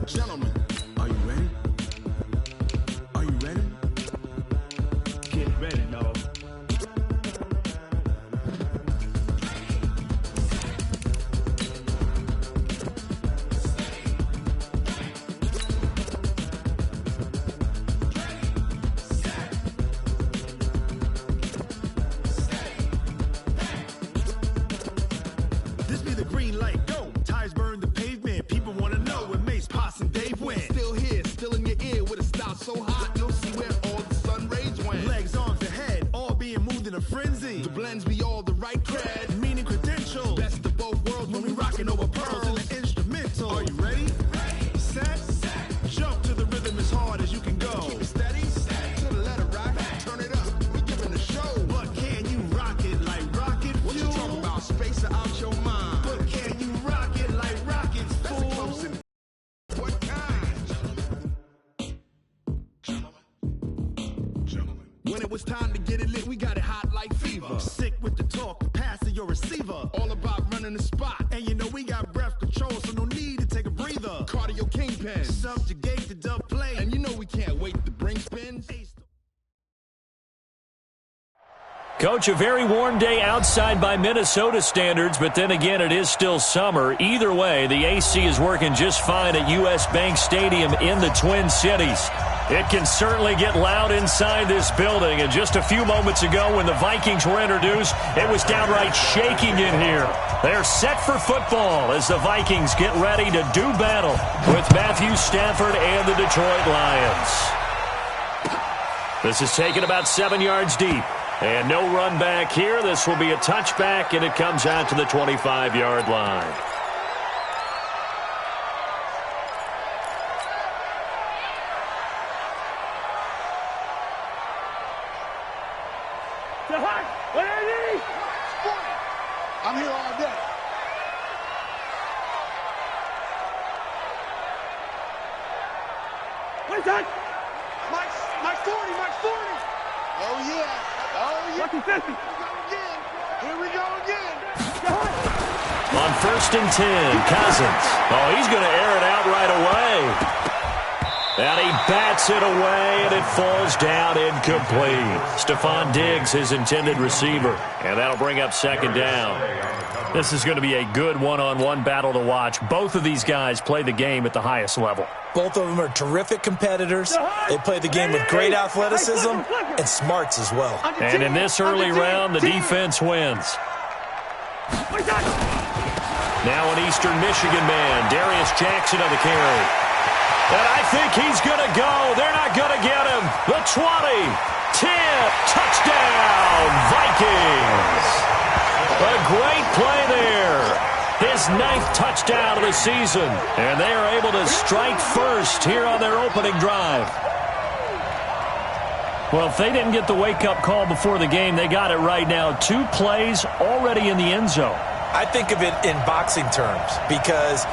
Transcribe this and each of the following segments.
Gentlemen, are you ready? Are you ready? Get ready, y'all. This be the green light, go. Tires burn the pavement. People want to know where Mace, Pops, and Dave went. Still here, still in your ear with a style so hot, you'll see where all the sun rays went. Legs, arms, and head, all being moved in a frenzy. The blends be all the right cred, meaning credentials. Best of both worlds when we rockin' over pearls in the instrumental. Are you ready? Set, jump to the rhythm as hard as you can go. Keep it steady, to the letter rock, turn it up. We giving a show. But can you rock it like rocket fuel? What you talking about? Space out your mind. But can you rock it like rockets, fool? Close and what kind? Gentlemen. When it was time to get it lit, we got it hot like fever. Sick with the talk, passing your receiver. All about running the spot. And you know we got breath control, so no need to take a breather. Cardio kingpin. Subjugate the dub play. And you know we can't wait to bring spins. Coach, a very warm day outside by Minnesota standards, but then again, it is still summer. Either way, the AC is working just fine at U.S. Bank Stadium in the Twin Cities. It can certainly get loud inside this building, and just a few moments ago when the Vikings were introduced, it was downright shaking in here. They're set for football as the Vikings get ready to do battle with Matthew Stafford and the Detroit Lions. This is taken about 7 yards deep. And no run back here. This will be a touchback, and it comes out to the 25-yard line. I'm here all day. What is that? Mike 40, Mike 40. Oh, yeah. Oh, yeah. What's he thinking? Here we go again. On 1st and 10, Cousins. Oh, he's going to air it out right away. And he bats it away, and it falls down incomplete. Stephon Diggs, his intended receiver. And that'll bring up 2nd down. This is going to be a good one-on-one battle to watch. Both of these guys play the game at the highest level. Both of them are terrific competitors. They play the game with great athleticism and smarts as well. And in this early round, the defense wins. Now an Eastern Michigan man, Darius Jackson on the carry. And I think he's going to go. They're not going to get him. The 20, 10, touchdown, Vikings. A great play there. His 9th touchdown of the season. And they are able to strike first here on their opening drive. Well, if they didn't get the wake-up call before the game, they got it right now. 2 plays already in the end zone. I think of it in boxing terms because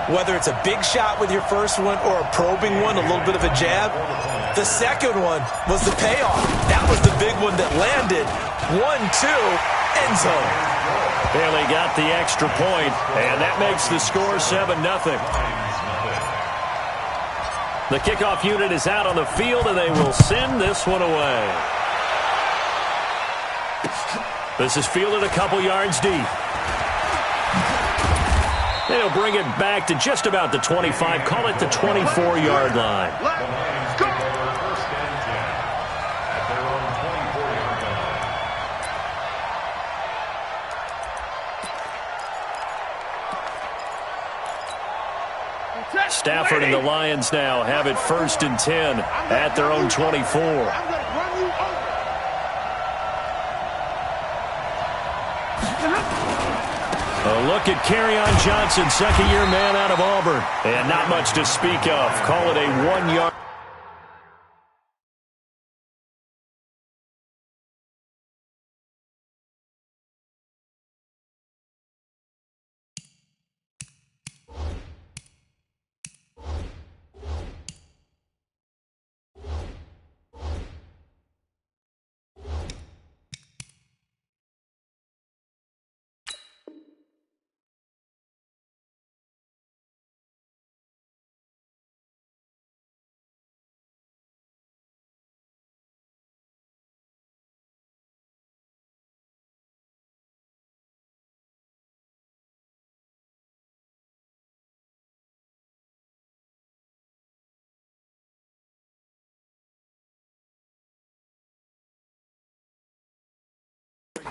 whether it's a big shot with your first one or a probing one, a little bit of a jab, the second one was the payoff. That was the big one that landed. 1-2, end zone. Bailey got the extra point, and that makes the score 7-0. The kickoff unit is out on the field, and they will send this one away. This is fielded a couple yards deep. They'll bring it back to just about the 25, call it the 24-yard line. Let's go. Stafford and the Lions now have it 1st and 10 at their own 24. I'm going to run you over. A look at Kerryon Johnson, 2nd-year man out of Auburn. And not much to speak of. Call it a 1-yard.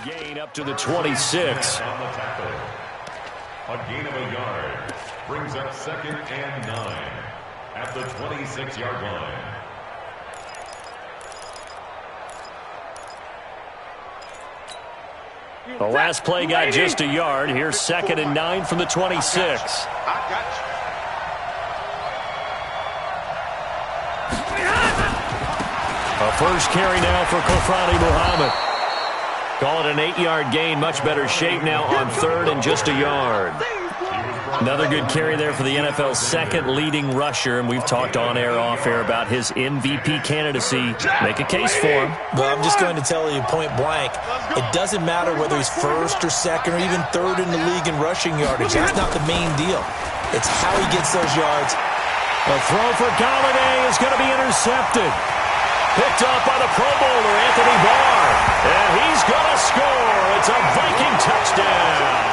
Gain up to the 26. On the tackle. A gain of a yard brings up 2nd and 9 at the 26-yard line. The last play got just a yard. Here's 2nd and 9 from the 26. I got you. A first carry now for Kofrani Muhammad. Call it an 8-yard gain. Much better shape now on 3rd and just a yard. Another good carry there for the NFL's 2nd leading rusher, and we've talked on air, off air about his MVP candidacy. Make a case for him. Well, I'm just going to tell you point blank, it doesn't matter whether he's 1st or 2nd or even 3rd in the league in rushing yardage. That's not the main deal. It's how he gets those yards. A throw for Galladay is going to be intercepted. Picked up by the Pro Bowler, Anthony Barr. And he's going to score. It's a Viking touchdown.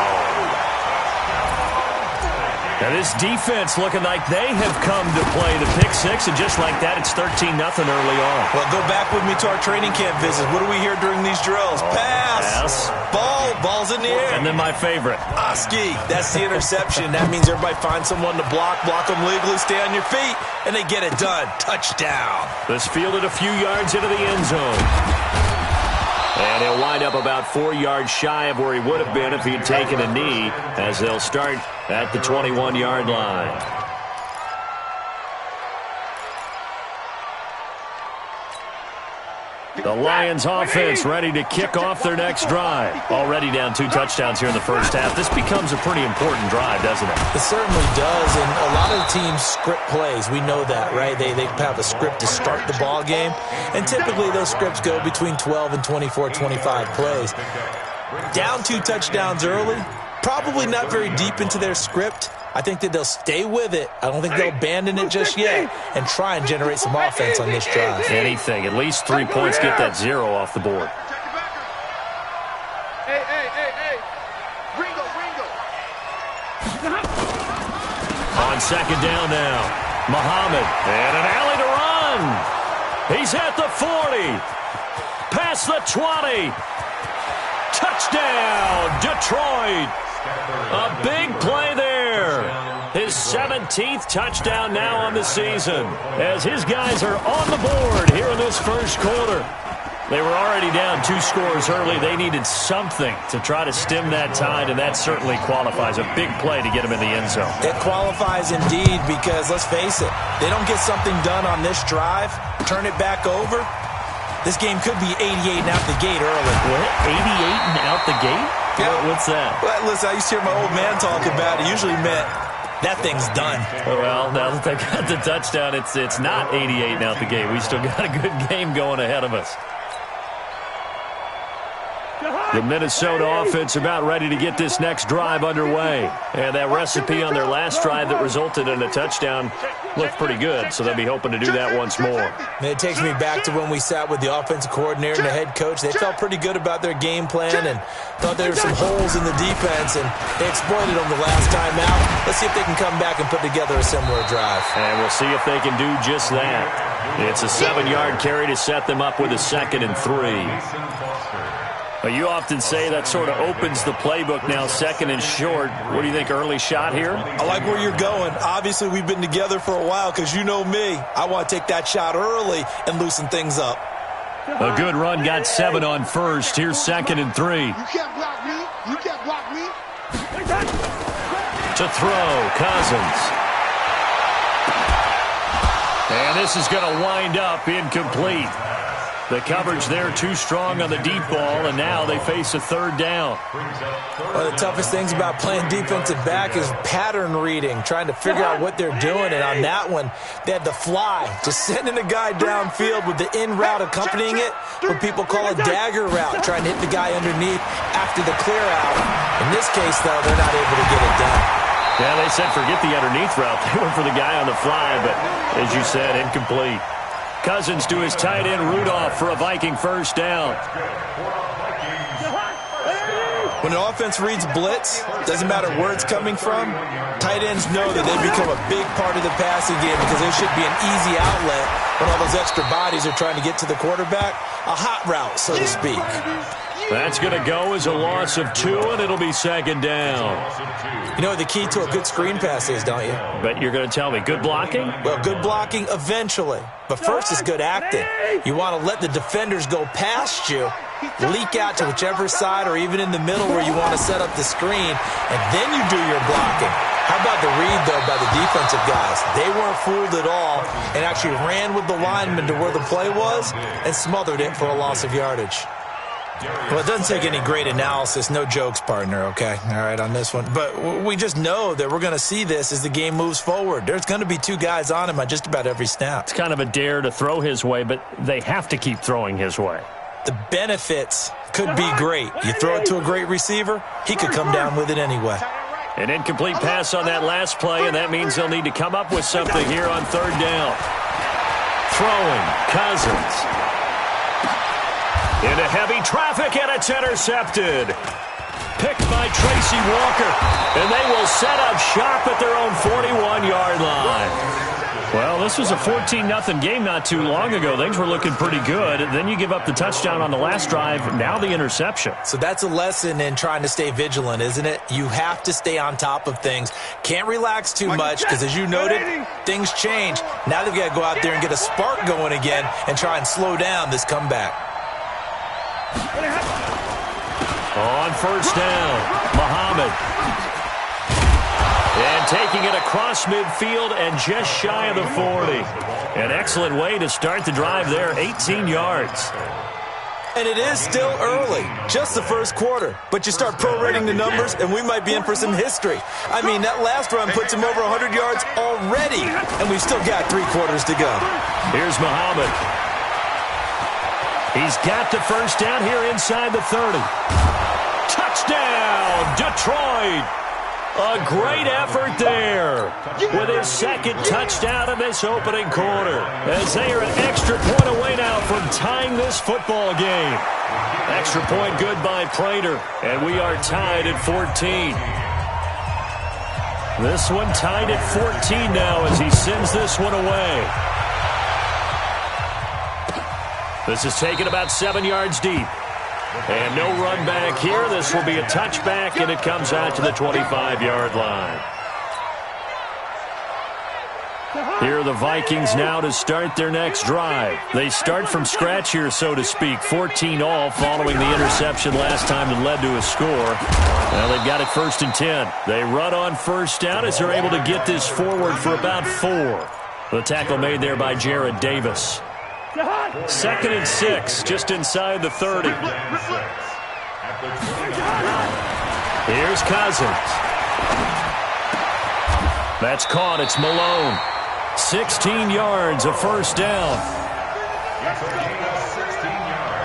Now this defense looking like they have come to play the pick six, and just like that, it's 13-0 early on. Well, go back with me to our training camp visits. What do we hear during these drills? Pass. Ball's in the air. And then my favorite. Oski, that's the interception. That means everybody finds someone to block them legally, stay on your feet, and they get it done. Touchdown. This fielded a few yards into the end zone. And he'll wind up about 4 yards shy of where he would have been if he had taken a knee, as they'll start at the 21-yard line. The Lions offense ready to kick off their next drive. Already down 2 touchdowns here in the first half. This becomes a pretty important drive, doesn't it? It certainly does, and a lot of the teams script plays. We know that, right? They have a script to start the ball game, and typically those scripts go between 12 and 24, 25 plays. Down 2 touchdowns early, probably not very deep into their script. I think that they'll stay with it. I don't think they'll abandon it just yet and try and generate some offense on this drive. Anything. At least 3 points, get that 0 off the board. Hey. Ringo. On 2nd down now, Muhammad. And an alley to run. He's at the 40. Past the 20. Touchdown, Detroit. A big play there. His 17th touchdown now on the season, as his guys are on the board here in this first quarter. They were already down 2 scores early. They needed something to try to stem that tide, and that certainly qualifies. A big play to get him in the end zone. It qualifies indeed, because let's face it, they don't get something done on this drive, turn it back over, this game could be 88 and out the gate early. What? 88 and out the gate? Yeah. What's that? Well, listen, I used to hear my old man talk about it. Usually meant that thing's done. Well, now that they got the touchdown, it's not 88 and out the gate. We still got a good game going ahead of us. The Minnesota offense about ready to get this next drive underway. And that recipe on their last drive that resulted in a touchdown looked pretty good, so they'll be hoping to do that once more. And it takes me back to when we sat with the offensive coordinator and the head coach. They felt pretty good about their game plan and thought there were some holes in the defense, and they exploited them the last time out. Let's see if they can come back and put together a similar drive. And we'll see if they can do just that. It's a 7-yard carry to set them up with a 2nd and 3. You often say that sort of opens the playbook now, 2nd and short. What do you think, early shot here? I like where you're going. Obviously, we've been together for a while, because you know me. I want to take that shot early and loosen things up. A good run, got 7 on first. Here's 2nd and 3. You can't block me. To throw, Cousins. And this is going to wind up incomplete. The coverage there too strong on the deep ball, and now they face a 3rd down. One of the toughest things about playing defensive back is pattern reading, trying to figure out what they're doing. And on that one, they had the fly, just sending a guy downfield with the in route accompanying it, what people call a dagger route, trying to hit the guy underneath after the clear out. In this case, though, they're not able to get it done. Yeah, they said forget the underneath route. They went for the guy on the fly, but as you said, incomplete. Cousins to his tight end, Rudolph, for a Viking first down. When an offense reads blitz, doesn't matter where it's coming from, tight ends know that they become a big part of the passing game because there should be an easy outlet when all those extra bodies are trying to get to the quarterback. A hot route, so to speak. That's going to go as a loss of 2, and it'll be second down. You know what the key to a good screen pass is, don't you? But you're going to tell me, good blocking? Well, good blocking eventually. But first is good acting. You want to let the defenders go past you, leak out to whichever side or even in the middle where you want to set up the screen, and then you do your blocking. How about the read, though, by the defensive guys? They weren't fooled at all and actually ran with the lineman to where the play was and smothered it for a loss of yardage. Well, it doesn't take any great analysis. No jokes, partner, okay? All right, on this one. But we just know that we're going to see this as the game moves forward. There's going to be 2 guys on him on just about every snap. It's kind of a dare to throw his way, but they have to keep throwing his way. The benefits could be great. You throw it to a great receiver, he could come down with it anyway. An incomplete pass on that last play, and that means they'll need to come up with something here on third down. Throwing, Cousins. Into heavy traffic, and it's intercepted. Picked by Tracy Walker, and they will set up shop at their own 41-yard line. Well, this was a 14-0 game not too long ago. Things were looking pretty good. Then you give up the touchdown on the last drive, now the interception. So that's a lesson in trying to stay vigilant, isn't it? You have to stay on top of things. Can't relax too much because, as you noted, things change. Now they've got to go out there and get a spark going again and try and slow down this comeback. On first down, Muhammad. And taking it across midfield and just shy of the 40. An excellent way to start the drive there, 18 yards. And it is still early, just the first quarter. But you start prorating the numbers, and we might be in for some history. I mean, that last run puts him over 100 yards already, and we've still got 3 quarters to go. Here's Muhammad. He's got the first down here inside the 30. Touchdown, Detroit. A great effort there with his second touchdown in this opening quarter, as they are an extra point away now from tying this football game. Extra point good by Prater, and we are tied at 14. This one tied at 14 now as he sends this one away. This is taken about 7 yards deep. And no run back here. This will be a touchback, and it comes out to the 25-yard line. Here are the Vikings now to start their next drive. They start from scratch here, so to speak. 14 all following the interception last time that led to a score. Now they've got it 1st and 10. They run on first down as they're able to get this forward for about 4. The tackle made there by Jared Davis. 2nd and 6, just inside the 30. Here's Cousins. That's caught. It's Malone. 16 yards, a first down.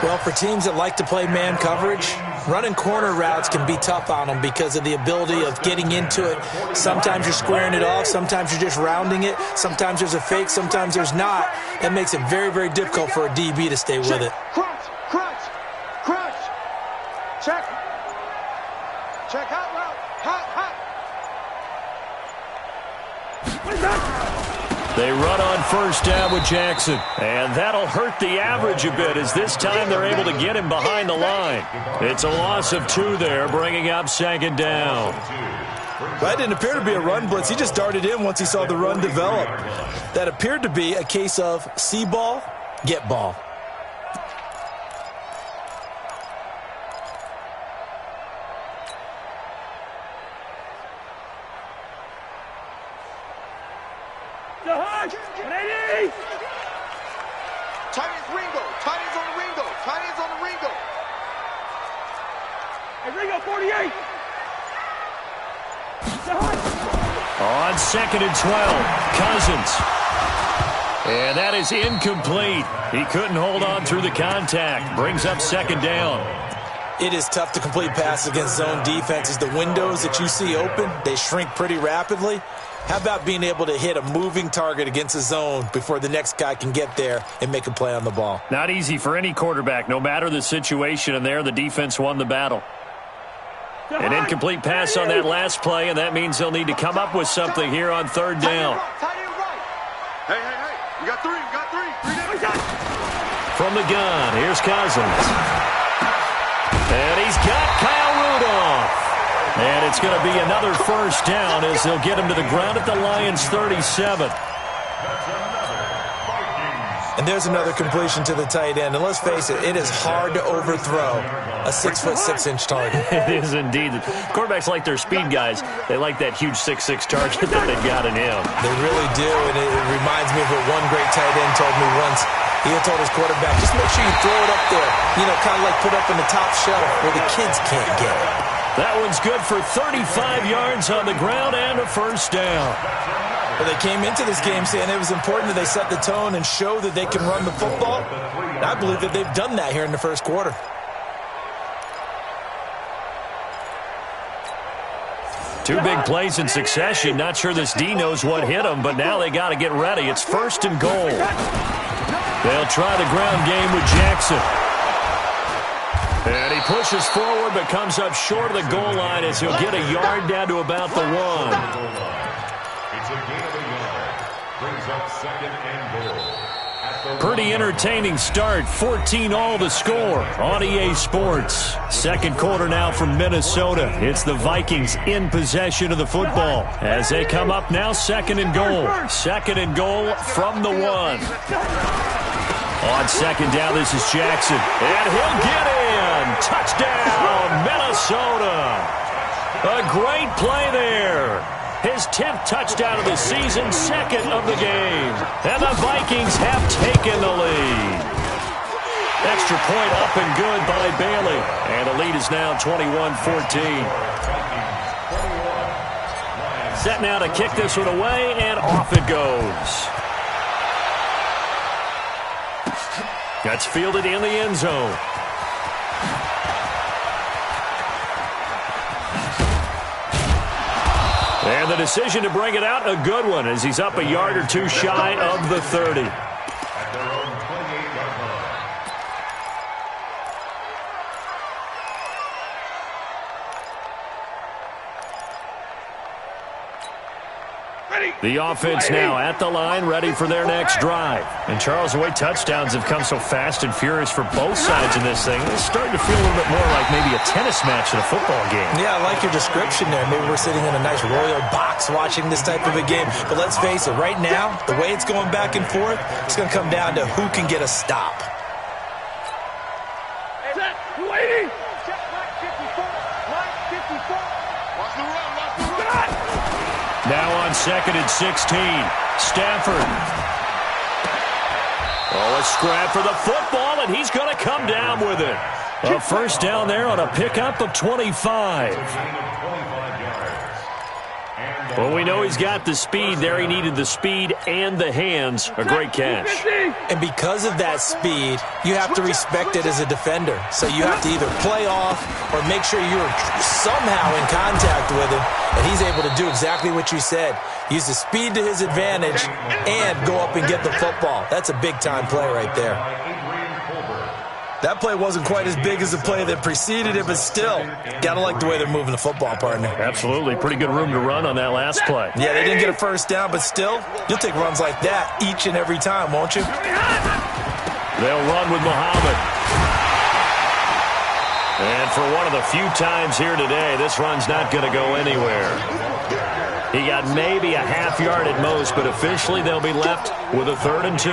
Well, for teams that like to play man coverage, running corner routes can be tough on them because of the ability of getting into it. Sometimes you're squaring it off. Sometimes you're just rounding it. Sometimes there's a fake. Sometimes there's not. That makes it very, very difficult for a DB to stay with it. Crunch, crunch, crunch. Check. Check out route. Hot, hot. They run on first down with Jackson. And that'll hurt the average a bit as this time they're able to get him behind the line. It's a loss of 2 there, bringing up 2nd down. That didn't appear to be a run blitz. He just darted in once he saw the run develop. That appeared to be a case of see ball, get ball. Tight ends Ringo. Tight ends on the Ringo. Tight ends on the Ringo. Hey, Ringo, 48. On 2nd and 12, Cousins. And that is incomplete. He couldn't hold on through the contact. Brings up 2nd down. It is tough to complete passes against zone defenses. The windows that you see open, they shrink pretty rapidly. How about being able to hit a moving target against a zone before the next guy can get there and make a play on the ball? Not easy for any quarterback, no matter the situation, and there the defense won the battle. An incomplete pass on that last play, and that means they'll need to come up with something here on third down. Hey, we got three. From the gun, here's Cousins. And he's got Kyle Rudolph. And it's going to be another first down as they'll get him to the ground at the Lions' 37. And there's another completion to the tight end. And let's face it, it is hard to overthrow a 6'6" target. It is indeed. Quarterbacks like their speed guys. They like that huge 6'6" target that they've got in him. They really do, and it reminds me of what one great tight end told me once. He had told his quarterback, just make sure you throw it up there. You know, kind of like put up in the top shelf where the kids can't get it. That one's good for 35 yards on the ground and a first down. Well, they came into this game saying it was important that they set the tone and show that they can run the football. And I believe that they've done that here in the first quarter. Two big plays in succession. Not sure this D knows what hit him, but now they got to get ready. It's first and goal. They'll try the ground game with Jackson. And he pushes forward but comes up short of the goal line as he'll get a yard down to about the 1. It's a gain of a yard. Brings up second and goal. Pretty entertaining start. 14-all the score on EA Sports. Second quarter now from Minnesota. It's the Vikings in possession of the football as they come up now second and goal. Second and goal from the 1. On second down, this is Jackson. And he'll get in. Touchdown, Minnesota. A great play there. His 10th touchdown of the season, second of the game. And the Vikings have taken the lead. Extra point up and good by Bailey. And the lead is now 21-14. Set now to kick this one away, and off it goes. That's fielded in the end zone. And the decision to bring it out, a good one, as he's up a yard or two shy of the 30. At their own 28-yard line. The offense now at the line, ready for their next drive. And Charles, the way touchdowns have come so fast and furious for both sides in this thing, it's starting to feel a little bit more like maybe a tennis match in a football game. Yeah, I like your description there. Maybe we're sitting in a nice royal box watching this type of a game. But let's face it, right now, the way it's going back and forth, it's going to come down to who can get a stop. Set, waiting. Check line 54. Line 54. Watch the run, watch the run. Now on second and 16, Stafford. Oh, a scrap for the football, and he's going to come down with it. A first down there on a pickup of 25. Well, we know he's got the speed there. He needed the speed and the hands. A great catch. And because of that speed, you have to respect it as a defender. So you have to either play off or make sure you're somehow in contact with him. And he's able to do exactly what you said. Use the speed to his advantage and go up and get the football. That's a big-time play right there. That play wasn't quite as big as the play that preceded it, but still, got to like the way they're moving the football, partner. Absolutely. Pretty good room to run on that last play. Yeah, they didn't get a first down, but still, you'll take runs like that each and every time, won't you? They'll run with Muhammad. And for one of the few times here today, this run's not going to go anywhere. He got maybe a half yard at most, but officially they'll be left with a 3rd and 2.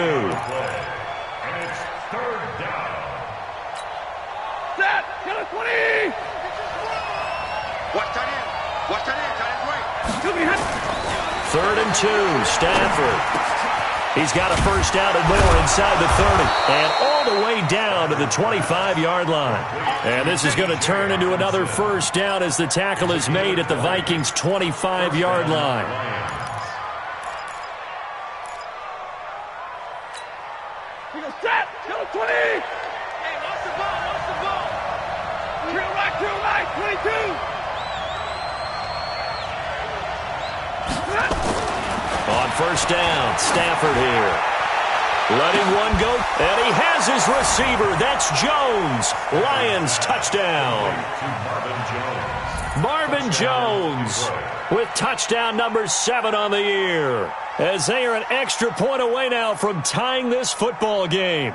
Watch that in. Watch that in. Tight end right. 3rd and 2, Stafford. He's got a first down and more inside the 30. And all the way down to the 25-yard line. And this is going to turn into another first down as the tackle is made at the Vikings' 25-yard line. He goes set. Go 20. Hey, watch the ball. Watch the ball. Drill right. 22. On first down, Stafford here. Letting one go, and he has his receiver. That's Jones. Lions touchdown. To Marvin Jones. Marvin Jones with touchdown number 7 on the year, as they are an extra point away now from tying this football game.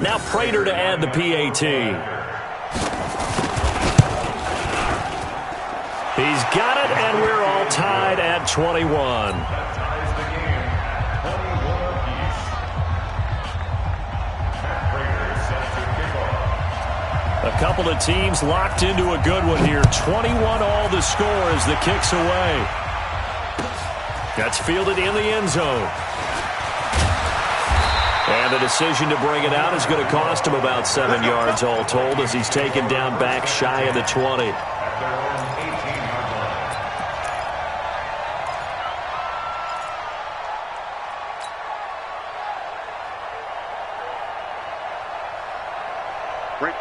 Now Prater to add the PAT. He's got it, and we're all tied at 21. That ties the game, 21 apiece. Matt Prater set to kick off. A couple of teams locked into a good one here. 21 all the score as the kick's away. That's fielded in the end zone. And the decision to bring it out is going to cost him about 7 yards all told, as he's taken down back shy of the 20. At their own 18-yard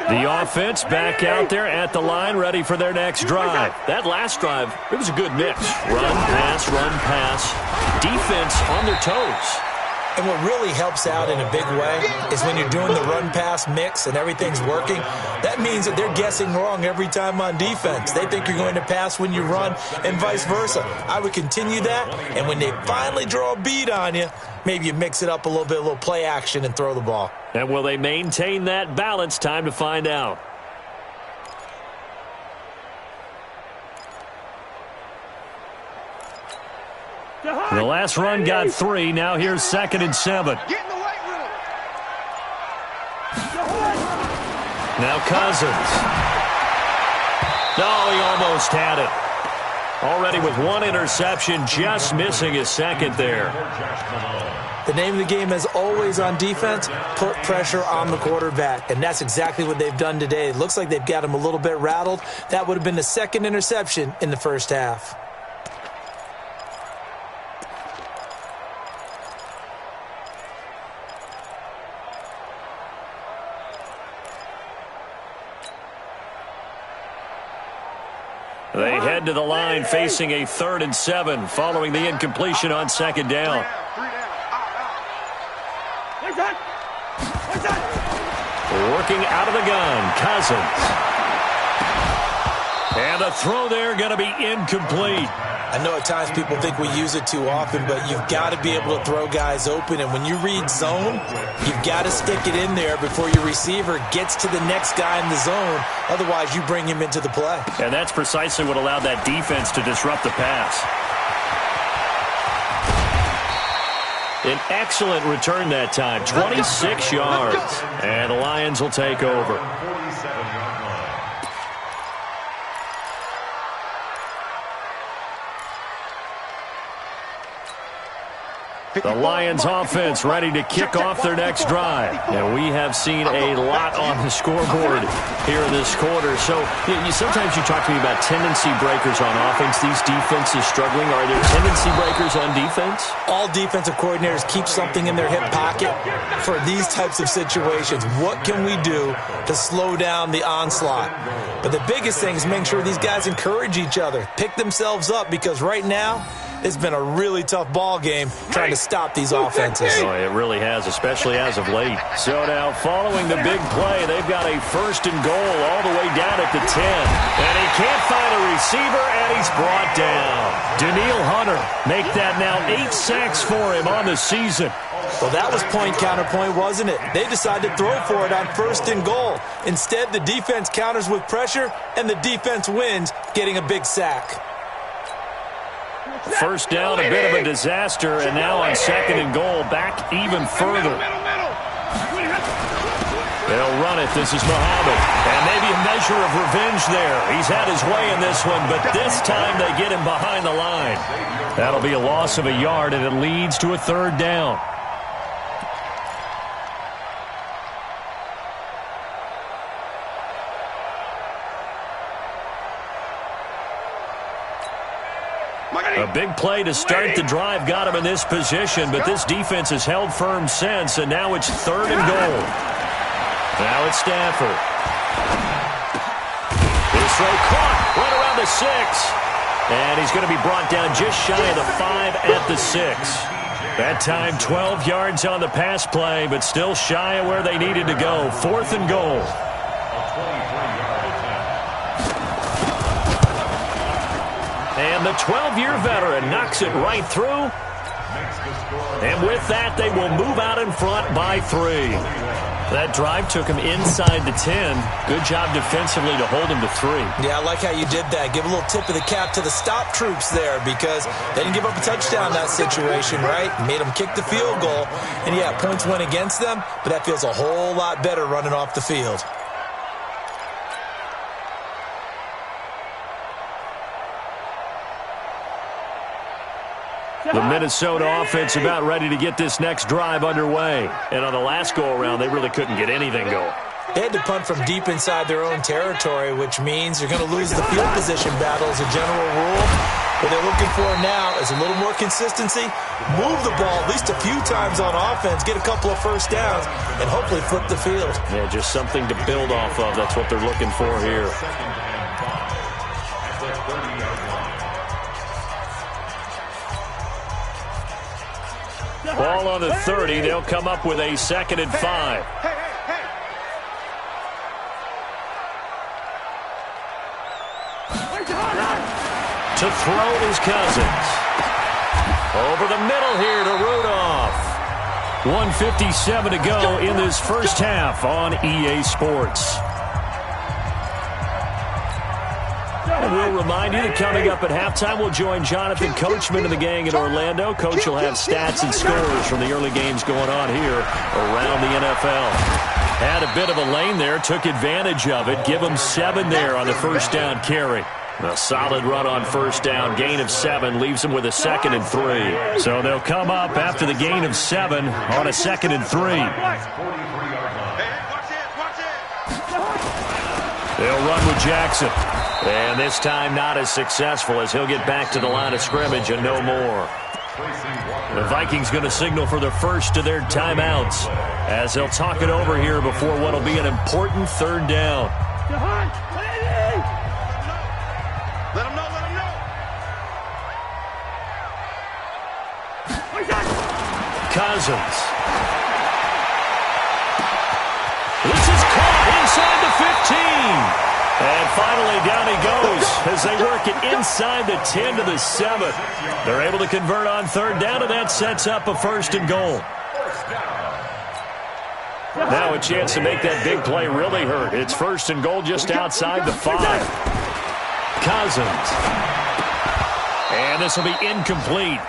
line. The offense back out there at the line, ready for their next drive. That last drive, it was a good mix. Run, pass. Defense on their toes. And what really helps out in a big way is when you're doing the run-pass mix and everything's working, that means that they're guessing wrong every time on defense. They think you're going to pass when you run and vice versa. I would continue that, and when they finally draw a bead on you, maybe you mix it up a little play action and throw the ball. And will they maintain that balance? Time to find out. The last run got 3. Now here's 2nd and 7. Get in the weight room. Now Cousins. No, he almost had it. Already with 1 interception, just missing his 2nd there. The name of the game is always on defense, put pressure on the quarterback. And that's exactly what they've done today. It looks like they've got him a little bit rattled. That would have been the 2nd interception in the first half. They head to the line facing a 3rd and 7 following the incompletion on 2nd down. Working out of the gun, Cousins. And a throw there going to be incomplete. I know at times people think we use it too often, but you've got to be able to throw guys open. And when you read zone, you've got to stick it in there before your receiver gets to the next guy in the zone. Otherwise, you bring him into the play. And that's precisely what allowed that defense to disrupt the pass. An excellent return that time, 26 yards. And the Lions will take over. 47-yard line. The Lions offense ready to kick off their next drive. And we have seen a lot on the scoreboard here in this quarter. So sometimes you talk to me about tendency breakers on offense. These defenses struggling. Are there tendency breakers on defense? All defensive coordinators keep something in their hip pocket for these types of situations. What can we do to slow down the onslaught? But the biggest thing is make sure these guys encourage each other, pick themselves up, because right now, it's been a really tough ball game trying to stop these offenses. Oh, it really has, especially as of late. So now, following the big play, they've got a 1st and goal all the way down at the 10. And he can't find a receiver, and he's brought down. Daniil Hunter make that now 8 sacks for him on the season. Well, that was point-counterpoint, wasn't it? They decided to throw for it on 1st and goal. Instead, the defense counters with pressure, and the defense wins, getting a big sack. 1st down, a bit of a disaster, and now on 2nd and goal, back even further. They'll run it. This is Muhammad. And maybe a measure of revenge there. He's had his way in this one, but this time they get him behind the line. That'll be a loss of a yard, and it leads to a 3rd down. A big play to start the drive got him in this position, but this defense has held firm since, and now it's 3rd and goal. Now it's Stafford. His throw caught right around the 6. And he's going to be brought down just shy of the 5 at the 6. That time 12 yards on the pass play, but still shy of where they needed to go. 4th and goal. And the 12-year veteran knocks it right through. And with that, they will move out in front by 3. That drive took him inside the 10. Good job defensively to hold him to 3. Yeah, I like how you did that. Give a little tip of the cap to the stop troops there because they didn't give up a touchdown in that situation, right? Made them kick the field goal. And, yeah, points went against them, but that feels a whole lot better running off the field. The Minnesota offense about ready to get this next drive underway. And on the last go-around, they really couldn't get anything going. They had to punt from deep inside their own territory, which means you're going to lose the field position battle as a general rule. What they're looking for now is a little more consistency, move the ball at least a few times on offense, get a couple of first downs, and hopefully flip the field. Yeah, just something to build off of. That's what they're looking for here. Ball on the 30. They'll come up with a 2nd and 5. To throw is Cousins. Over the middle here to Rudolph. 1:57 to go in this first half on EA Sports. And we'll remind you that coming up at halftime, we'll join Jonathan Coachman and the gang in Orlando. Coach will have stats and scores from the early games going on here around the NFL. Had a bit of a lane there, took advantage of it. Give him 7 there on the first down carry. A solid run on first down, gain of 7, leaves them with a 2nd and 3. So they'll come up after the gain of 7 on a 2nd and 3. They'll run with Jackson. And this time not as successful as he'll get back to the line of scrimmage and no more. The Vikings going to signal for the first of their timeouts as they'll talk it over here before what will be an important 3rd down. Let him know. Cousins. This is caught inside the 15. And finally, down he goes as they work it inside the 10 to the 7. They're able to convert on 3rd down, and that sets up a 1st and goal. Now a chance to make that big play really hurt. It's 1st and goal just outside the 5. Cousins. And this will be incomplete.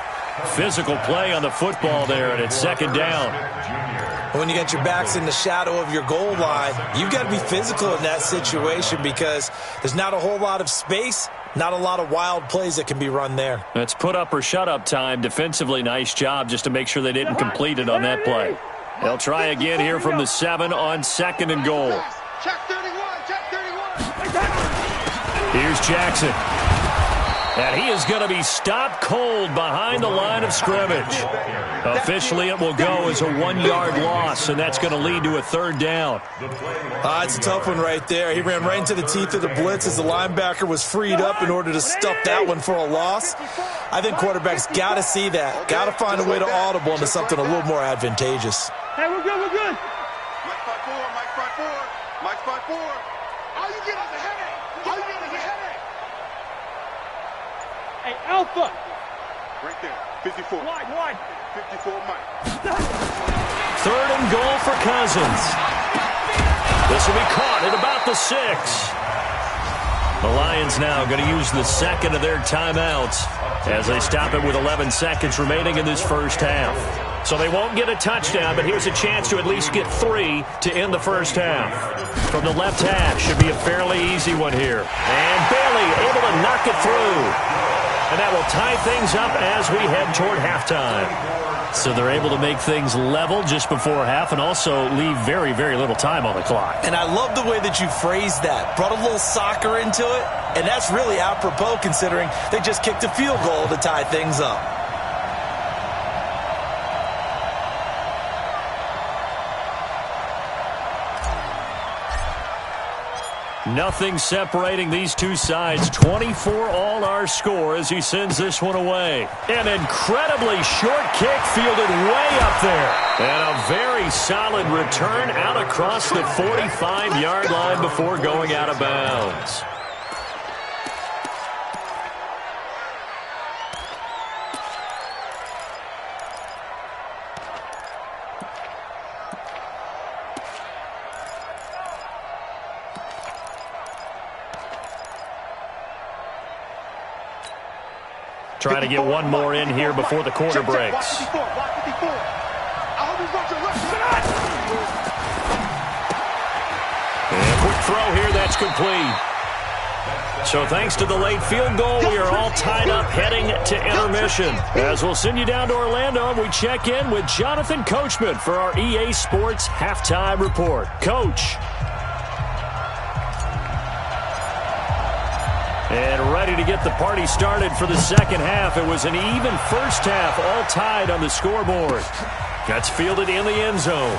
Physical play on the football there, and it's 2nd down. When you get your backs in the shadow of your goal line, you've got to be physical in that situation because there's not a whole lot of space, not a lot of wild plays that can be run there. That's put up or shut up time. Defensively, nice job just to make sure they didn't complete it on that play. They'll try again here from the 7 on 2nd and goal. Check 31. Here's Jackson. And he is going to be stopped cold behind the line of scrimmage. Officially, it will go as a 1-yard loss, and that's going to lead to a 3rd down. It's a tough one right there. He ran right into the teeth of the blitz as the linebacker was freed up in order to stuff that one for a loss. I think quarterbacks got to see that. Got to find a way to audible into something a little more advantageous. Hey, we're good. Mike 5-4. All you get is a headache. Hey, Alpha. Right there. 54. Wide. 54, Mike. 3rd and goal for Cousins. This will be caught at about the 6. The Lions now going to use the 2nd of their timeouts as they stop it with 11 seconds remaining in this first half. So they won't get a touchdown, but here's a chance to at least get 3 to end the first half. From the left half, should be a fairly easy one here. And Bailey able to knock it through. And that will tie things up as we head toward halftime. So they're able to make things level just before half and also leave very, very little time on the clock. And I love the way that you phrased that. Brought a little soccer into it, and that's really apropos considering they just kicked a field goal to tie things up. Nothing separating these two sides. 24 all our score as he sends this one away. An incredibly short kick fielded way up there. And a very solid return out across the 45-yard line before going out of bounds. Trying to get one more in here before the quarter breaks. And quick throw here, that's complete. So thanks to the late field goal, we are all tied up heading to intermission. As we'll send you down to Orlando, we check in with Jonathan Coachman for our EA Sports Halftime Report. Coach. And ready to get the party started for the second half. It was an even first half, all tied on the scoreboard. That's fielded in the end zone.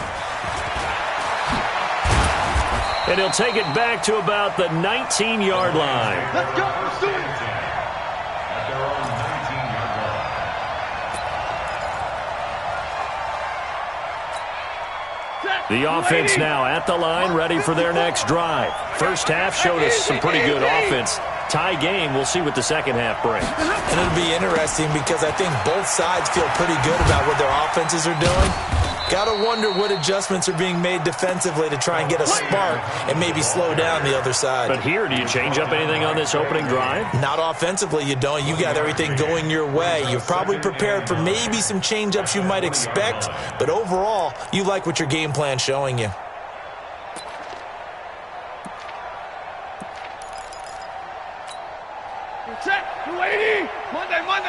And he'll take it back to about the 19-yard line. Let's go. Let's do it. At their own 19-yard line. The offense now at the line, ready for their next drive. First half showed us some pretty good offense. Tie game. We'll see what the second half brings. And it'll be interesting because I think both sides feel pretty good about what their offenses are doing. Got to wonder what adjustments are being made defensively to try and get a spark and maybe slow down the other side. But here, do you change up anything on this opening drive? Not offensively, you don't. You got everything going your way. You're probably prepared for maybe some change-ups you might expect, but overall, you like what your game plan's showing you. Check. 280. Monday. Watch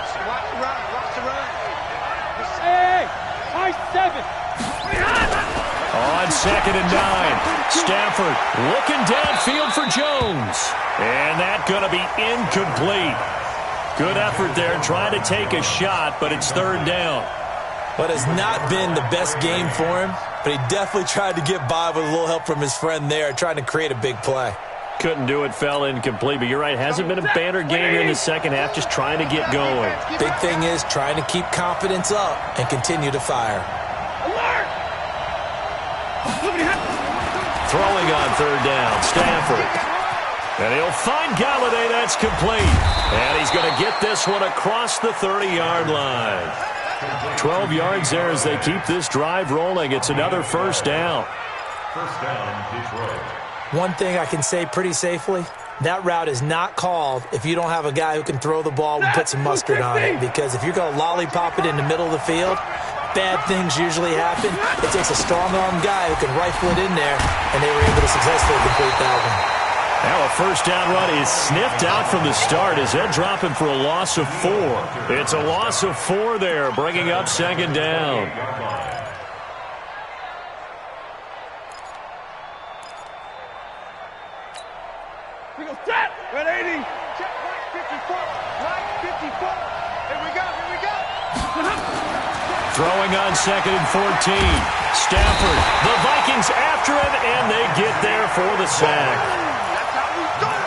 the run. Hey, high 7. On 2nd and 9. Stafford looking downfield for Jones. And that going to be incomplete. Good effort there trying to take a shot, but it's third down. But it's not been the best game for him, but he definitely tried to get by with a little help from his friend there, trying to create a big play. Couldn't do it, fell incomplete. But you're right, hasn't been a banner game here in the second half, just trying to get going. Big thing is trying to keep confidence up and continue to fire. Alert! Throwing on third down, Stafford. And he'll find Galladay, that's complete. And he's going to get this one across the 30-yard line. 12 yards there as they keep this drive rolling. It's another first down. First down, Detroit. One thing I can say pretty safely, that route is not called if you don't have a guy who can throw the ball and put some mustard on it. Because if you're going to lollipop it in the middle of the field, bad things usually happen. It takes a strong-arm guy who can rifle it in there, and they were able to successfully complete that one. Now a first down run is sniffed out from the start as they'll drop him for a loss of 4. It's a loss of 4 there, bringing up second down. We go set. 180. Check right 54. Right 54. Here we go. Throwing on 2nd and 14. Stafford, the Vikings after him, and they get there for the sack.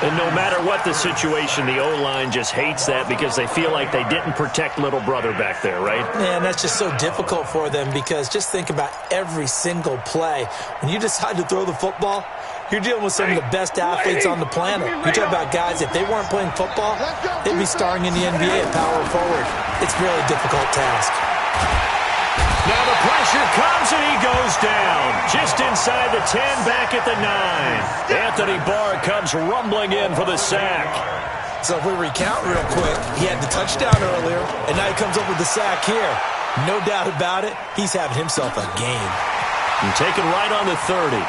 And no matter what the situation, the O-line just hates that because they feel like they didn't protect little brother back there, right? Man, that's just so difficult for them because just think about every single play. When you decide to throw the football, you're dealing with some of the best athletes on the planet. You talk about guys, if they weren't playing football, they'd be starring in the NBA at power forward. It's a really difficult task. Now the pressure comes and he goes down. Just inside the 10, back at the 9. Anthony Barr comes rumbling in for the sack. So if we recount real quick, he had the touchdown earlier, and now he comes up with the sack here. No doubt about it, he's having himself a game. And taken right on the 30.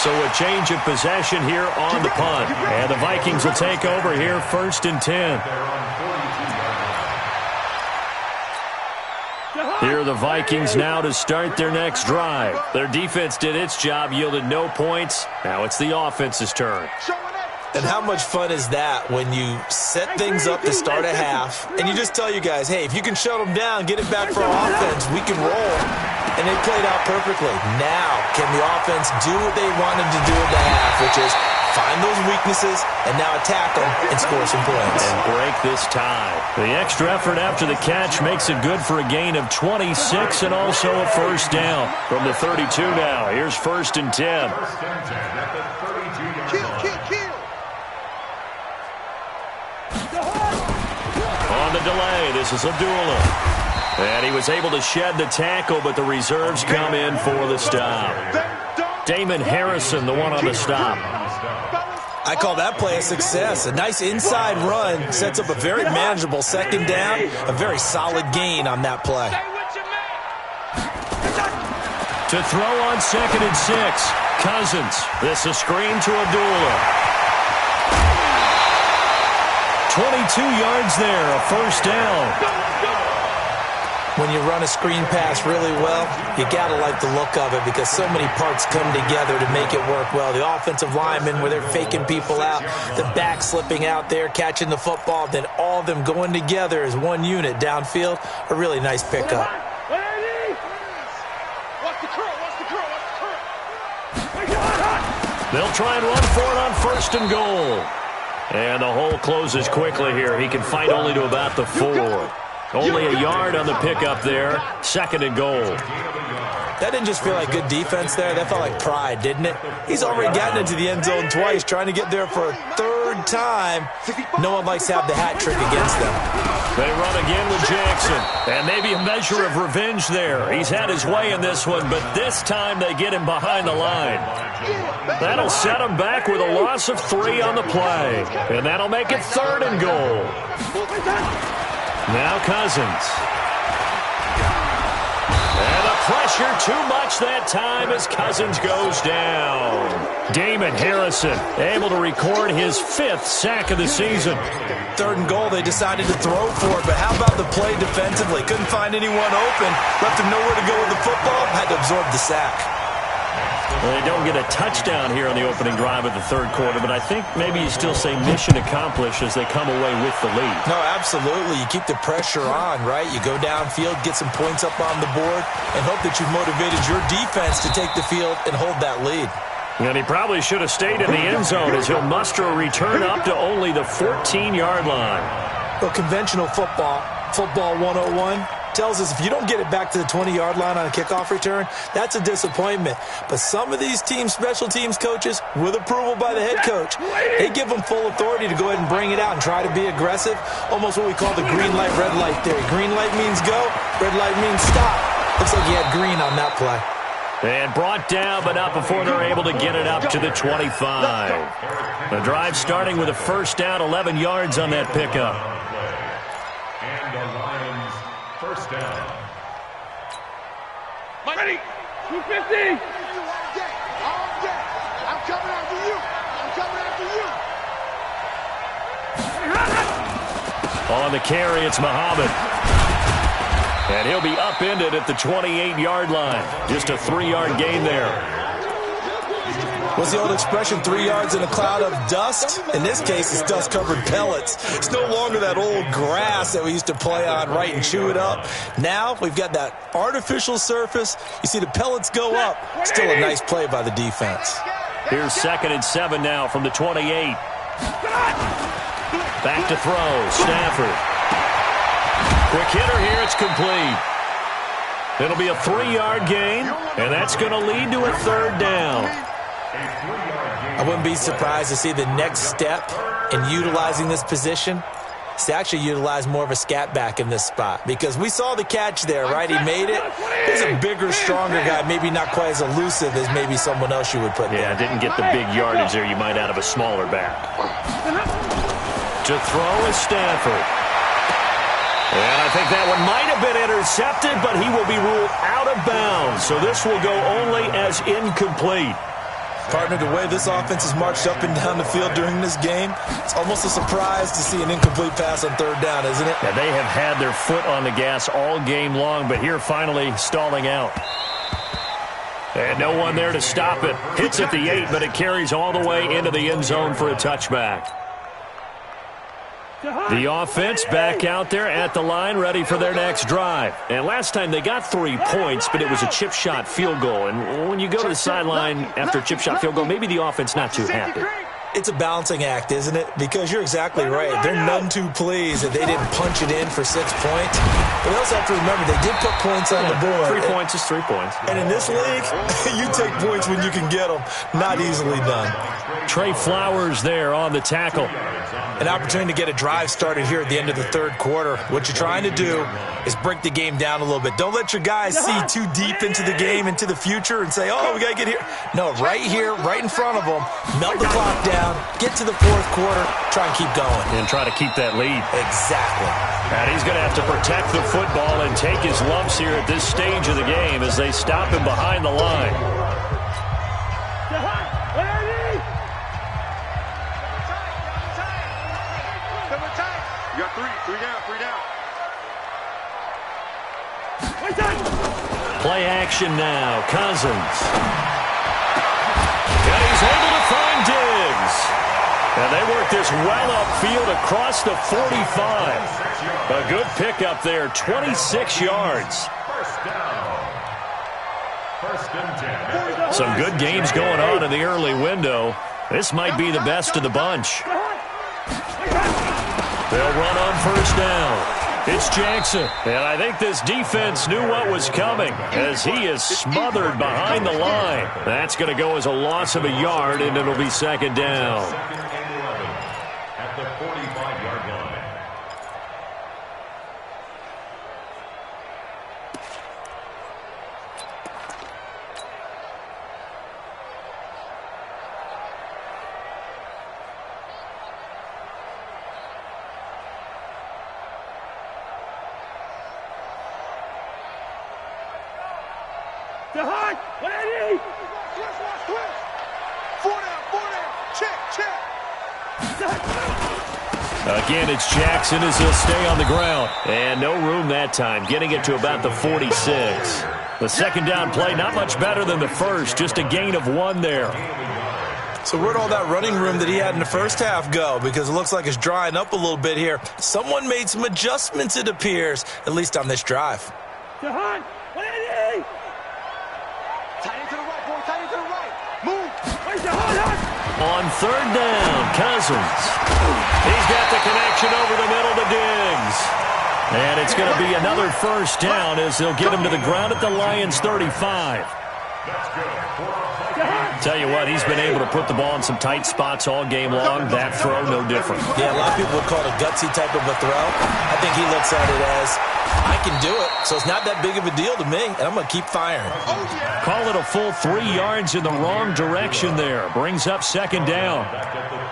So a change of possession here on the punt. And the Vikings will take over here, 1st and 10. Here are the Vikings now to start their next drive. Their defense did its job, yielded no points. Now it's the offense's turn. And how much fun is that when you set things up to start a half, and you just tell your guys, hey, if you can shut them down, get it back for our offense, we can roll. and they played out perfectly. Now, can the offense do what they wanted to do at the half, which is find those weaknesses and now attack them and score some points. And break this tie. The extra effort after the catch makes it good for a gain of 26 and also a first down. From the 32 now, here's 1st and 10. On the delay, this is Abdullah. And he was able to shed the tackle, but the reserves come in for the stop. Damon Harrison, the one on the stop. I call that play a success. A nice inside run sets up a very manageable second down, a very solid gain on that play. To throw on 2nd and 6, Cousins. This is a screen to Abdullah. 22 yards there, a first down. When you run a screen pass really well, you got to like the look of it because so many parts come together to make it work well. The offensive linemen, where they're faking people out, the back slipping out there, catching the football, then all of them going together as one unit downfield, a really nice pickup. They'll try and run for it on 1st and goal. And the hole closes quickly here. He can fight only to about the 4. Only a yard on the pickup there. 2nd and goal. That didn't just feel like good defense there. That felt like pride, didn't it? He's already gotten into the end zone twice, trying to get there for a 3rd time. No one likes to have the hat trick against them. They run again with Jackson. And maybe a measure of revenge there. He's had his way in this one, but this time they get him behind the line. That'll set him back with a loss of 3 on the play. And that'll make it 3rd and goal. Now Cousins. And the pressure too much that time as Cousins goes down. Damon Harrison able to record his 5th sack of the season. 3rd and goal, they decided to throw for it, but how about the play defensively? Couldn't find anyone open, left him nowhere to go with the football, had to absorb the sack. Well, they don't get a touchdown here on the opening drive of the 3rd quarter, but I think maybe you still say mission accomplished as they come away with the lead. No, absolutely. You keep the pressure on, right? You go downfield, get some points up on the board, and hope that you've motivated your defense to take the field and hold that lead. And he probably should have stayed in the end zone as he'll muster a return up to only the 14-yard line. Well, conventional football 101, tells us if you don't get it back to the 20-yard line on a kickoff return, that's a disappointment. But some of these team special teams coaches, with approval by the head coach, they give them full authority to go ahead and bring it out and try to be aggressive, almost what we call the green light, red light theory. Green light means go, red light means stop. Looks like he had green on that play. And brought down, but not before they're able to get it up to the 25. The drive starting with a first down, 11 yards on that pickup. And the Lions first down. Ready? 250. I'm coming after you. I'm coming after you. On the carry, it's Muhammad. And he'll be upended at the 28-yard line. Just a 3-yard gain there. What's the old expression, 3 yards in a cloud of dust? In this case, it's dust-covered pellets. It's no longer that old grass that we used to play on, right, and chew it up. Now we've got that artificial surface. You see the pellets go up. Still a nice play by the defense. Here's 2nd and 7 now from the 28. Back to throw, Stafford. Quick hitter here, it's complete. It'll be a 3-yard gain, and that's going to lead to a 3rd down. I wouldn't be surprised to see the next step in utilizing this position is to actually utilize more of a scat back in this spot, because we saw the catch there, right? He made it. He's a bigger, stronger guy, maybe not quite as elusive as maybe someone else you would put there. Yeah, didn't get the big yardage there you might out of a smaller back. To throw is Stafford. And I think that one might have been intercepted, but he will be ruled out of bounds. So this will go only as incomplete. Partner, the way this offense has marched up and down the field during this game, it's almost a surprise to see an incomplete pass on 3rd down, isn't it? Yeah, they have had their foot on the gas all game long, but here finally stalling out. And no one there to stop it. Hits at the 8, but it carries all the way into the end zone for a touchback. The offense back out there at the line, ready for their next drive. And last time they got 3 points, but it was a chip shot field goal. And when you go to the sideline after a chip shot field goal, maybe the offense not too happy. It's a balancing act, isn't it? Because you're exactly right. They're none too pleased that they didn't punch it in for 6 points. But we also have to remember they did put points on the board. 3 points is 3 points. And in this league, you take points when you can get them. Not easily done. Trey Flowers there on the tackle. An opportunity to get a drive started here at the end of the third quarter. What you're trying to do is break the game down a little bit. Don't let your guys see too deep into the game, into the future, and say, oh, we got to get here. No, right here, right in front of them, melt the clock down, get to the fourth quarter, try and keep going. And try to keep that lead. Exactly. And he's going to have to protect the football and take his lumps here at this stage of the game as they stop him behind the line. You got three down. Play action now. Cousins. And he's able to find Diggs. And they work this well upfield across the 45. A good pickup there, 26 yards. Some good games going on in the early window. This might be the best of the bunch. They'll run on first down. It's Jackson. And I think this defense knew what was coming as he is smothered behind the line. That's going to go as a loss of a yard, and it'll be second down. At the 45-yard line. Again, it's Jackson as he'll stay on the ground. And no room that time, getting it to about the 46. The second down play, not much better than the first, just a gain of 1 there. So where'd all that running room that he had in the first half go? Because it looks like it's drying up a little bit here. Someone made some adjustments, it appears, at least on this drive. Tight into the right, boy. Tight into the right. Move. On third down, Cousins. He's got the connection over the middle to Diggs. And it's going to be another first down as they'll get him to the ground at the Lions' 35. Tell you what, he's been able to put the ball in some tight spots all game long. That throw, no different. Yeah, a lot of people would call it a gutsy type of a throw. I think he looks at it as, I can do it, so it's not that big of a deal to me, and I'm going to keep firing. Call it a full 3 yards in the wrong direction there. Brings up second down.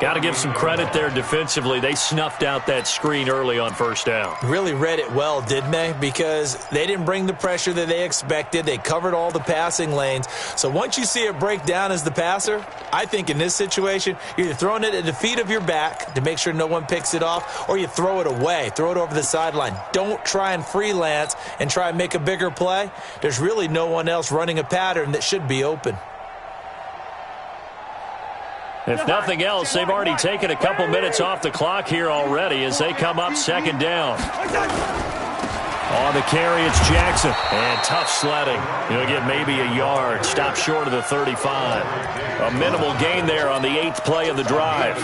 Got to give some credit there defensively. They snuffed out that screen early on first down. Really read it well, didn't they? Because they didn't bring the pressure that they expected. They covered all the passing lanes. So once you see it break down as the passer, I think in this situation, you're either throwing it at the feet of your back to make sure no one picks it off, or you throw it away, throw it over the sideline. Don't try and freelance and try and make a bigger play. There's really no one else running a pattern that should be open. If nothing else, they've already taken a couple minutes off the clock here already as they come up second down. On the carry, it's Jackson. And tough sledding. He'll get maybe a yard. Stop short of the 35. A minimal gain there on the 8th play of the drive.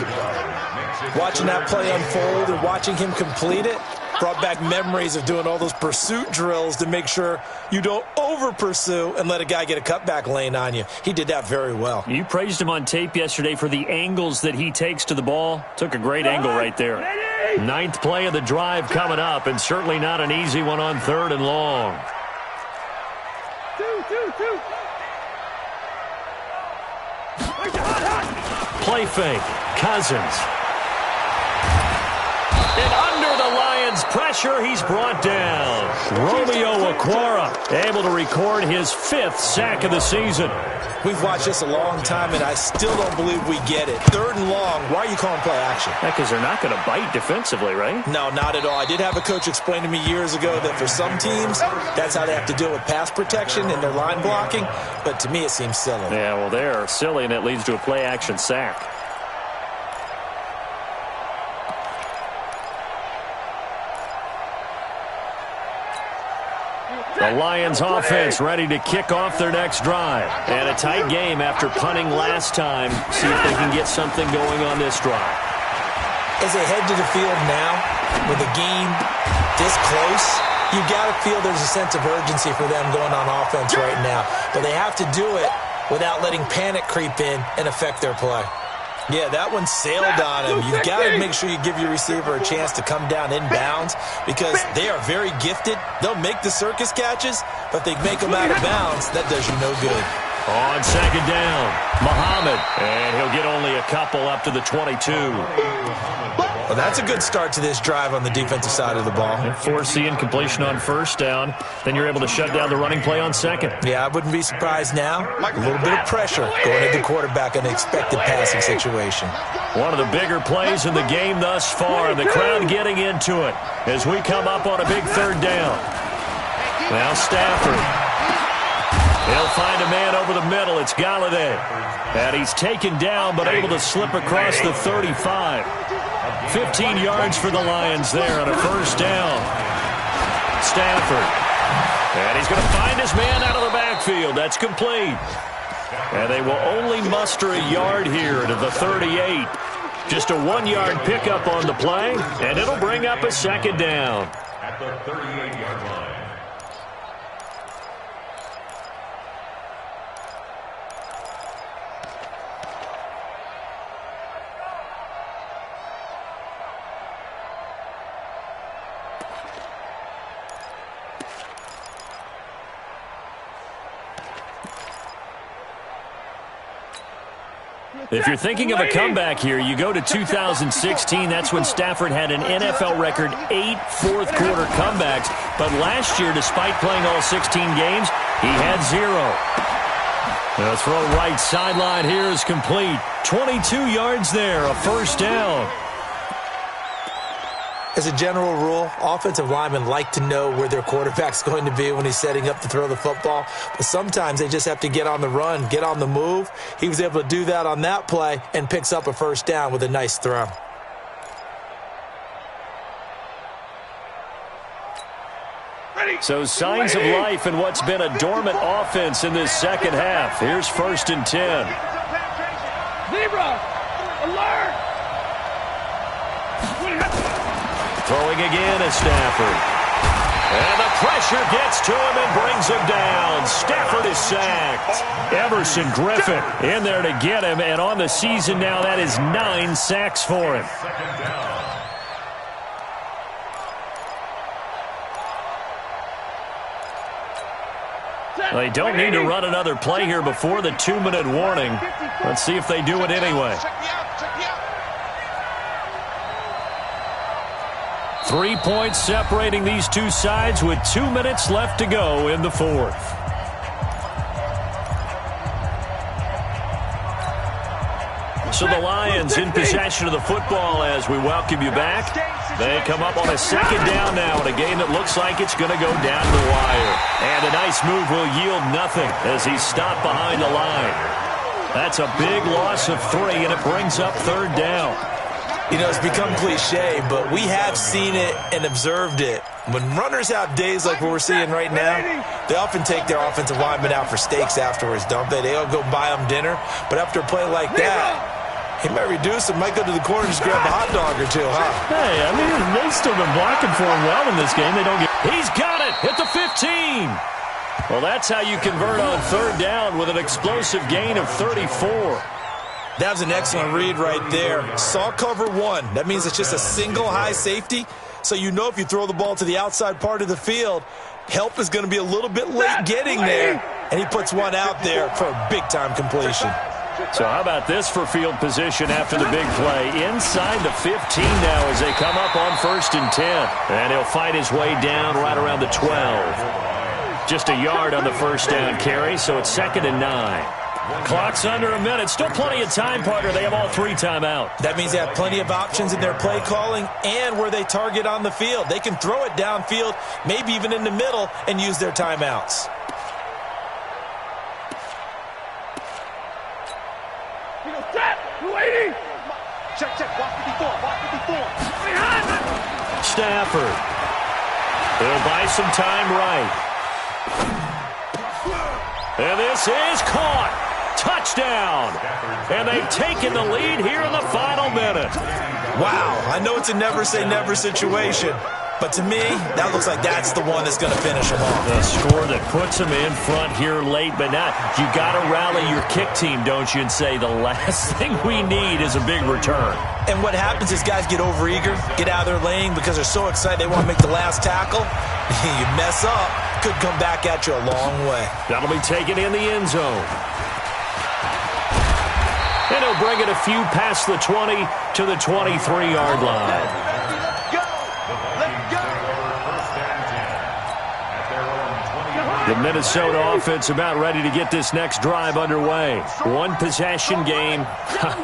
Watching that play unfold and watching him complete it brought back memories of doing all those pursuit drills to make sure you don't over-pursue and let a guy get a cutback lane on you. He did that very well. You praised him on tape yesterday for the angles that he takes to the ball. Took a great angle right there. 9th play of the drive coming up, and certainly not an easy one on 3rd and long. Play fake. Cousins. And under the Lions' pressure, he's brought down. Romeo Okwara able to record his 5th sack of the season. We've watched this a long time, and I still don't believe we get it. 3rd and long, why are you calling play action? Because they're not going to bite defensively, right? No, not at all. I did have a coach explain to me years ago that for some teams, that's how they have to deal with pass protection and their line blocking, but to me it seems silly. Yeah, well, they're silly, and it leads to a play action sack. The Lions offense ready to kick off their next drive. And a tight game after punting last time. See if they can get something going on this drive. As they head to the field now, with the game this close, you've got to feel there's a sense of urgency for them going on offense right now. But they have to do it without letting panic creep in and affect their play. Yeah, that one sailed on him. You've got to make sure you give your receiver a chance to come down inbounds because they are very gifted. They'll make the circus catches, but if they make them out of bounds, that does you no good. On second down, Muhammad, and he'll get only a couple up to the 22. Well, that's a good start to this drive on the defensive side of the ball. Force the incompletion on first down. Then you're able to shut down the running play on second. Yeah, I wouldn't be surprised now. A little bit of pressure going at the quarterback in an expected passing situation. One of the bigger plays in the game thus far. The crowd getting into it as we come up on a big third down. Now Stafford. He'll find a man over the middle. It's Galladay. And he's taken down but able to slip across the 35. 15 yards for the Lions there on a first down. Stafford. And he's going to find his man out of the backfield. That's complete. And they will only muster a yard here to the 38. Just a 1-yard pickup on the play, and it'll bring up a second down. At the 38-yard line. If you're thinking of a comeback here, you go to 2016. That's when Stafford had an NFL record 8 fourth-quarter comebacks. But last year, despite playing all 16 games, he had 0. The throw right sideline here is complete. 22 yards there, a first down. As a general rule, offensive linemen like to know where their quarterback's going to be when he's setting up to throw the football. But sometimes they just have to get on the run, get on the move. He was able to do that on that play and picks up a first down with a nice throw. So signs of life in what's been a dormant offense in this second half. Here's 1st and 10. Zebra, alert! Throwing again is Stafford. And the pressure gets to him and brings him down. Stafford is sacked. Everson Griffin in there to get him. And on the season now, that is 9 sacks for him. Second down. They don't need to run another play here before the 2-minute warning. Let's see if they do it anyway. 3 points separating these two sides with 2 minutes left to go in the fourth. So the Lions in possession of the football as we welcome you back. They come up on a second down now in a game that looks like it's going to go down the wire. And a nice move will yield nothing as he's stopped behind the line. That's a big loss of 3, and it brings up third down. You know, it's become cliche, but we have seen it and observed it. When runners have days like what we're seeing right now, they often take their offensive linemen out for steaks afterwards, don't they? They'll go buy them dinner. But after a play like that, he might reduce and might go to the corner and just grab a hot dog or two, huh? Hey, I mean, they've still been blocking for him well in this game. They don't get. He's got it at the 15. Well, that's how you convert on third down with an explosive gain of 34. That was an excellent read right there. Saw cover 1. That means it's just a single high safety. So you know if you throw the ball to the outside part of the field, help is going to be a little bit late getting there. And he puts one out there for a big-time completion. So how about this for field position after the big play? Inside the 15 now as they come up on 1st and 10. And he'll fight his way down right around the 12. Just a yard on the first down carry, so it's 2nd and 9. Clock's under a minute. Still plenty of time, partner. They have all 3 timeouts. That means they have plenty of options in their play calling and where they target on the field. They can throw it downfield, maybe even in the middle, and use their timeouts. Check, walk 54. Stafford. He'll buy some time right. And this is caught. Touchdown. And they've taken the lead here in the final minute. Wow, I know it's a never-say-never situation, but to me, that looks like that's the one that's going to finish them off. The score that puts them in front here late, but now you got to rally your kick team, don't you, and say the last thing we need is a big return. And what happens is guys get overeager, get out of their lane because they're so excited they want to make the last tackle. You mess up, could come back at you a long way. That'll be taken in the end zone. And he'll bring it a few past the 20 to the 23-yard line. The Minnesota offense about ready to get this next drive underway. One possession game.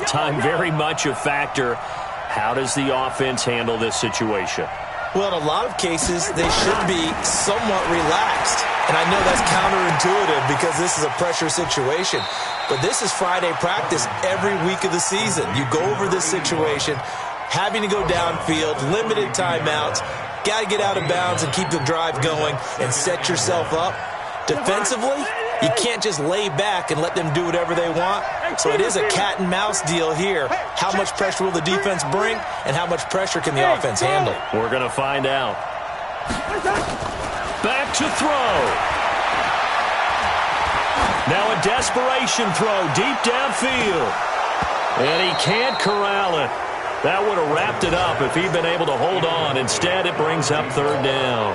Time very much a factor. How does the offense handle this situation? Well, in a lot of cases, they should be somewhat relaxed. And I know that's counterintuitive because this is a pressure situation. But this is Friday practice every week of the season. You go over this situation, having to go downfield, limited timeouts, got to get out of bounds and keep the drive going and set yourself up. Defensively, you can't just lay back and let them do whatever they want. So it is a cat and mouse deal here. How much pressure will the defense bring and how much pressure can the offense handle? We're going to find out. Back to throw. Now a desperation throw deep downfield. And he can't corral it. That would have wrapped it up if he'd been able to hold on. Instead, it brings up third down.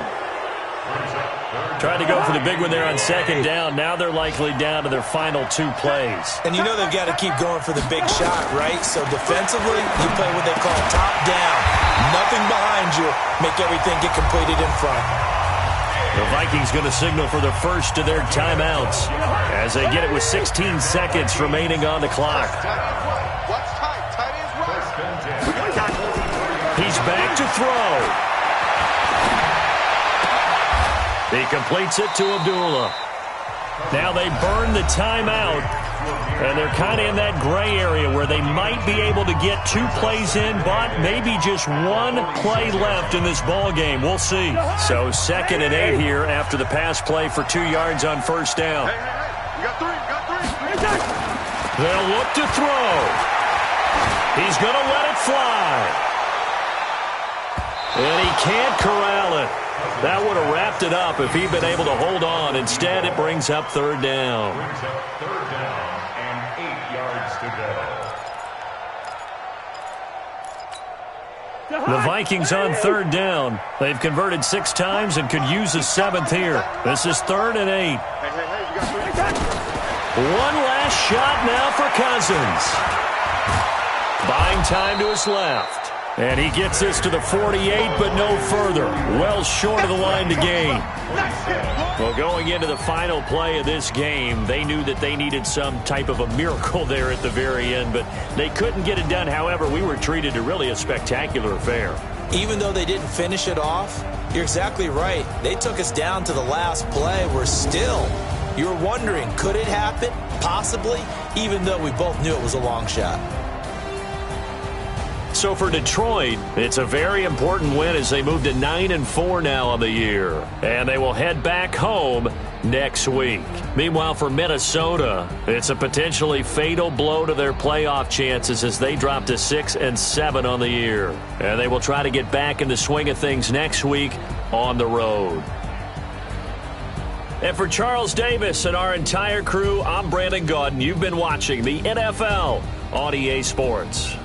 Tried to go for the big one there on second down. Now they're likely down to their final two plays. And you know they've got to keep going for the big shot, right? So defensively, you play what they call top down. Nothing behind you. Make everything get completed in front. The Vikings going to signal for the first of their timeouts as they get it with 16 seconds remaining on the clock. He's back to throw. He completes it to Abdullah. Now they burn the timeout, and they're kind of in that gray area where they might be able to get 2 plays in, but maybe just 1 play left in this ball game. We'll see. So 2nd and 8 here after the pass play for 2 yards on first down. You got three. They'll look to throw. He's going to let it fly. And he can't corral it. That would have wrapped it up if he'd been able to hold on. Instead, it brings up third down. Brings up third down and 8 yards to go. The Vikings on third down. They've converted 6 times and could use a 7th here. This is 3rd and 8. Hey, you got three. One last shot now for Cousins. Buying time to his left. And he gets this to the 48, but no further. Well short of the line to gain. Well, going into the final play of this game, they knew that they needed some type of a miracle there at the very end, but they couldn't get it done. However, we were treated to really a spectacular affair. Even though they didn't finish it off, you're exactly right. They took us down to the last play. We're still, you're wondering, could it happen? Possibly, even though we both knew it was a long shot. So for Detroit, it's a very important win as they move to 9-4 now on the year. And they will head back home next week. Meanwhile, for Minnesota, it's a potentially fatal blow to their playoff chances as they drop to 6-7 on the year. And they will try to get back in the swing of things next week on the road. And for Charles Davis and our entire crew, I'm Brandon Gaudin. You've been watching the NFL on EA Sports.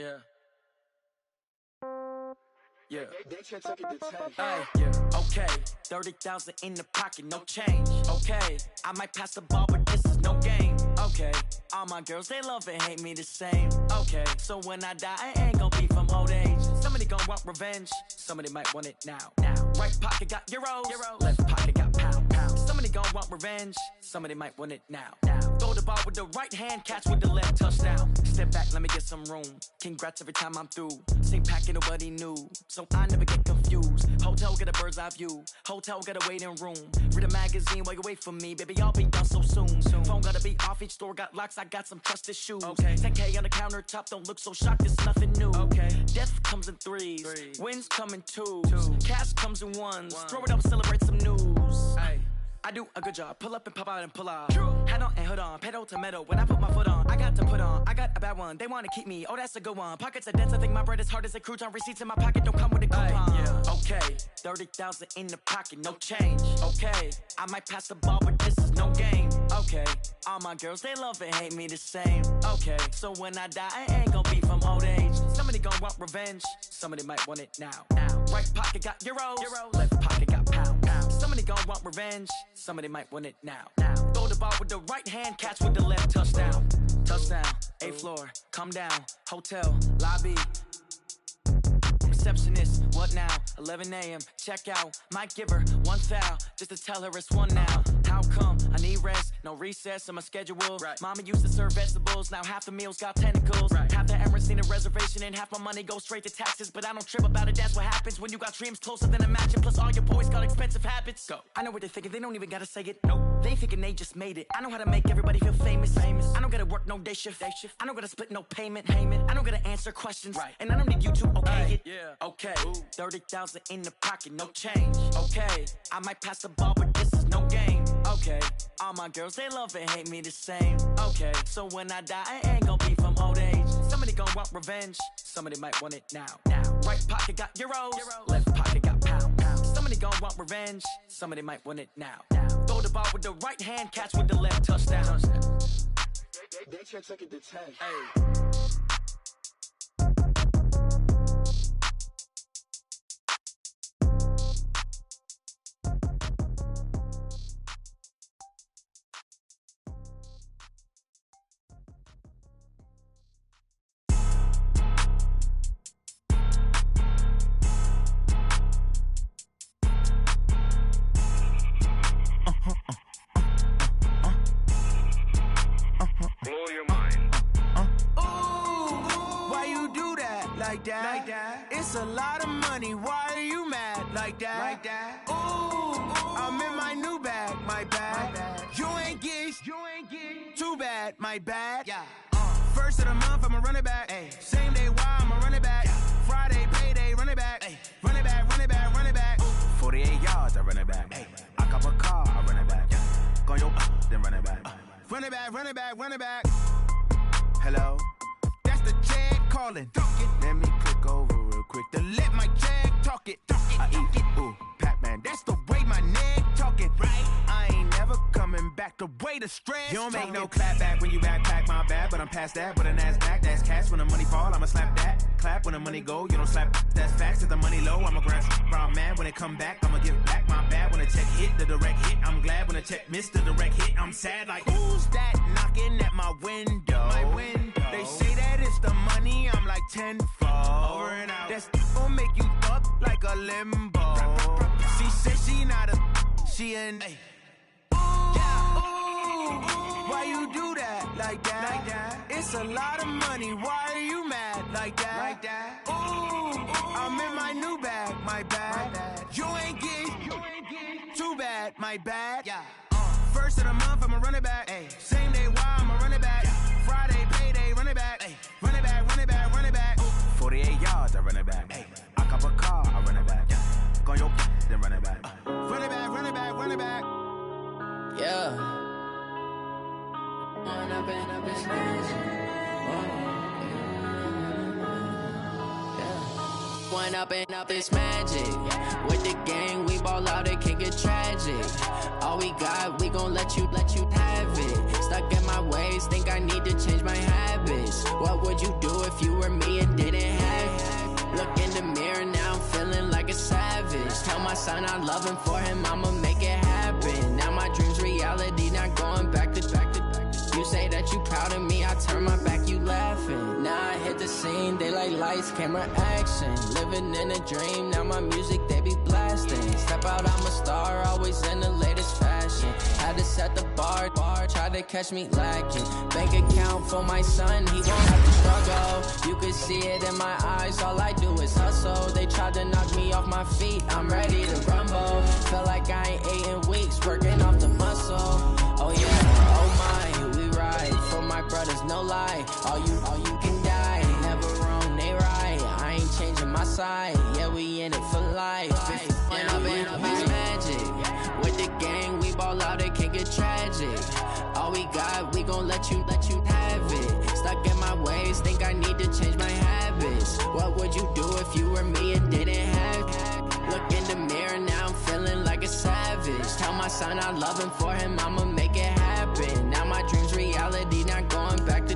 Yeah. Yeah. Hey, okay, 30,000 in the pocket, no change. Okay, I might pass the ball, but this is no game. Okay, all my girls, they love and hate me the same. Okay, so when I die, I ain't gonna be from old age. Somebody gon' want revenge, somebody might want it now. Right pocket got euros, left pocket got pound. Somebody gon' want revenge, somebody might want it now. Throw the ball with the right hand, catch with the left, touchdown. Step back, let me get some room. Congrats every time I'm through. Same packet, nobody knew, so I never get confused. Hotel get a bird's eye view. Hotel get a waiting room. Read a magazine while you wait for me, baby. I'll be done so soon. Phone gotta be off. Each store got locks. I got some trusted shoes. Okay. 10K on the countertop. Don't look so shocked. It's nothing new. Okay. Death comes in threes. Wins come in twos. Cash comes in ones. Throw it up, celebrate some news. Hey. I do a good job, pull up and pop out and pull out. Hat on and hood on, pedal to metal. When I put my foot on, I got to put on. I got a bad one, they wanna keep me. Oh, that's a good one. Pockets are dense, I think my bread is hard as a crouton. Receipts in my pocket don't come with a coupon. Yeah. Okay, 30,000 in the pocket, no change. Okay, I might pass the ball, but this is no game. Okay, all my girls, they love and hate me the same. Okay, so when I die, I ain't gonna be from old age. Somebody gon' want revenge, somebody might want it now. Right pocket got euros, left pocket got pound. Somebody gon' want revenge, somebody might want it now. Throw the ball with the right hand, catch with the left, touchdown. Touchdown, 8th floor, come down, hotel, lobby. Receptionist, what now? 11 a.m., check out. Might give her one foul, just to tell her it's one now. How come? I need rest, no recess in my schedule. Right. Mama used to serve vegetables, now half the meals got tentacles. Right. Half the Emirates need a reservation and half my money goes straight to taxes. But I don't trip about it, that's what happens when you got dreams closer than a mansion. Plus all your boys got expensive habits. Go. I know what they're thinking, they don't even gotta say it. Nope. They thinking they just made it. I know how to make everybody feel famous. I don't gotta work no day shift. I don't gotta split no payment. I don't gotta answer questions. Right. And I don't need you to okay it. Yeah. Okay, 30,000 in the pocket, no change. Okay, I might pass the ball, but this is no game. Okay, all my girls, they love and hate me the same. Okay, so when I die, I ain't gonna be from old age. Somebody gon' want revenge, somebody might want it now. Right pocket got euros, left pocket got pound. Somebody gon' want revenge, somebody might want it now. Throw the ball with the right hand, catch with the left, touchdown. They check it to 10. Hey. Like that. It's a lot of money. Why are you mad like that? Ooh, I'm in my new bag, my bag. You ain't get too bad, my bad. Yeah. First of the month, I'ma run it back. Ay. Same day, why I'ma run it back. Friday, payday, run it back. Ay. Run it back, run it back, run it back. 48 yards, I run it back. Ay. I cop a car, I run it back. Go yo, then run it back. Run it back, run it back, run it back. Hello, that's the jag calling. Let me click over real quick to let my jag talk it. I eat it, ooh, Pac-Man. That's the way my neck talking. Right, I ain't never coming back. The way the stress. You don't make no clap back when you backpack, my bad. But I'm past that. But a NASDAQ, that's cash. When the money fall, I'ma slap that. Clap when the money go, you don't slap. That's facts. If the money low, I'ma grab. Brown man, when it come back, I'ma give back my bad. When the check hit, the direct hit. I'm glad when the check missed the direct hit. I'm sad like, who's that knocking at my window? My window. They say that it's the money. I'm like tenfold. Over and out. That's gon' make you up like a limbo. She said she not a, she an. Ay. Why you do that like that? It's a lot of money. Why are you mad like that? Ooh, I'm in my new bag, my bad. You ain't get too bad, my bad. Yeah. First of the month, I'ma run it back. Ay. Same day, why I'ma run it back. Friday, payday, run it back. Ay. Run it back, run it back, run it back. 48 yards, I run it back. Ay. I cop a car, I run it back. Go yo, then run it back. Run it back, run it back, run it back. Yeah. Run up in a bitch yeah. One up and up is magic. With the gang, we ball out, it can get tragic. All we got, we gon' let you have it. Stuck in my ways, ways, think I need to change my habits. What would you do if you were me and didn't have? Look in the mirror now, I'm feeling like a savage. Tell my son I love him, for him I'ma make it happen. Now my dream's reality, not going back to. You say that you proud of me, I turn my back, you laughing. Now I hit the scene, they like lights, camera, action. Living in a dream, now my music they be blasting. Step out, I'm a star, always in the latest fashion. Had to set the bar, try to catch me lacking. Bank account for my son, he won't have to struggle. You can see it in my eyes, all I do is hustle. They tried to knock me off my feet, I'm ready to rumble. Feel like I ain't ate in weeks, working off the muscle. Oh yeah, oh my, we ride for my brothers, no lie. All you can die, never wrong, they right. I ain't changing my side, yeah, we in it for life. And I've been magic with the gang, we ball out, it can get tragic. All we got, we gon' let you have it. Stuck in my ways, think I need to change my habits. What would you do if you were me and didn't have? Look in the mirror now, I'm feeling like a savage. Tell my son I love him, for him I'ma make it happen. Now my dream's reality, not going back to.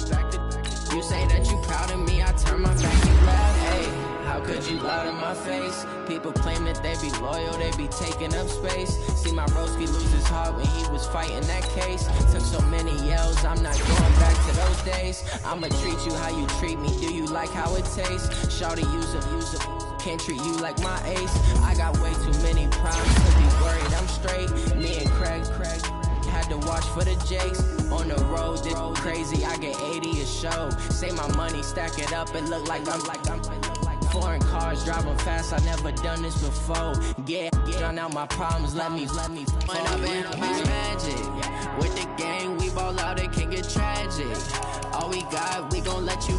You say that you proud of me, I turn my back, you laugh. Hey, how could you lie to my face? People claim that they be loyal, they be taking up space. See my broski lose his heart when he was fighting that case. Took so many yells, I'm not going back to those days. I'ma treat you how you treat me, do you like how it tastes? Shawty, use it. Can't treat you like my ace. I got way too many problems to be worried I'm straight. Me and Craig had to watch for the Jakes. On the road, this crazy, I get 80 a show. Say my money, stack it up, it look like I'm foreign cars, driving fast, I never done this before. Get drown out my problems, let me When I've been magic with the gang, we ball out, it can get tragic. All we got, we gon' let you